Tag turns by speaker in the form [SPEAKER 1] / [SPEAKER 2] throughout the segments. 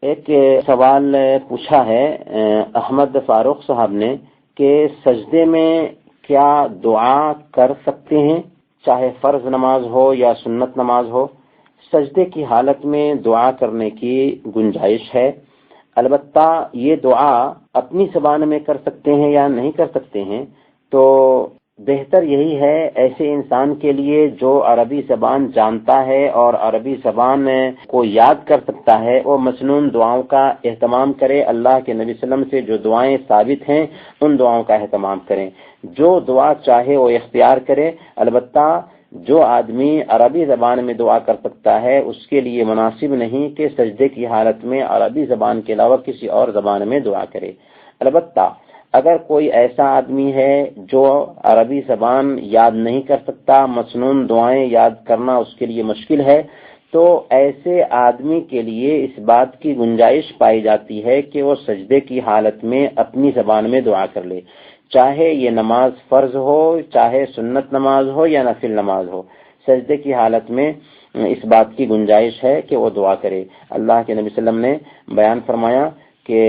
[SPEAKER 1] ایک سوال پوچھا ہے احمد فاروق صاحب نے کہ سجدے میں کیا دعا کر سکتے ہیں، چاہے فرض نماز ہو یا سنت نماز ہو؟ سجدے کی حالت میں دعا کرنے کی گنجائش ہے، البتہ یہ دعا اپنی زبان میں کر سکتے ہیں یا نہیں کر سکتے ہیں تو بہتر یہی ہے ایسے انسان کے لیے جو عربی زبان جانتا ہے اور عربی زبان کو یاد کر سکتا ہے، وہ مسنون دعاؤں کا اہتمام کرے، اللہ کے نبی صلی اللہ علیہ وسلم سے جو دعائیں ثابت ہیں ان دعاؤں کا اہتمام کریں، جو دعا چاہے وہ اختیار کرے۔ البتہ جو آدمی عربی زبان میں دعا کر سکتا ہے اس کے لیے مناسب نہیں کہ سجدے کی حالت میں عربی زبان کے علاوہ کسی اور زبان میں دعا کرے۔ البتہ اگر کوئی ایسا آدمی ہے جو عربی زبان یاد نہیں کر سکتا، مسنون دعائیں یاد کرنا اس کے لیے مشکل ہے، تو ایسے آدمی کے لیے اس بات کی گنجائش پائی جاتی ہے کہ وہ سجدے کی حالت میں اپنی زبان میں دعا کر لے، چاہے یہ نماز فرض ہو، چاہے سنت نماز ہو یا نفل نماز ہو۔ سجدے کی حالت میں اس بات کی گنجائش ہے کہ وہ دعا کرے۔ اللہ کے نبی صلی اللہ علیہ وسلم نے بیان فرمایا کہ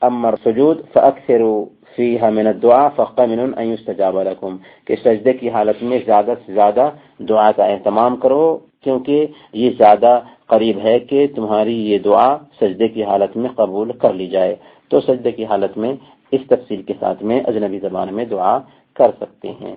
[SPEAKER 1] اما السجود فاکثروا فیہا من الدعاء فقمن ان یستجاب لکم، کہ سجدے کی حالت میں زیادہ سے زیادہ دعا کا اہتمام کرو کیونکہ یہ زیادہ قریب ہے کہ تمہاری یہ دعا سجدے کی حالت میں قبول کر لی جائے۔ تو سجدے کی حالت میں اس تفصیل کے ساتھ میں اجنبی زبان میں دعا کر سکتے ہیں۔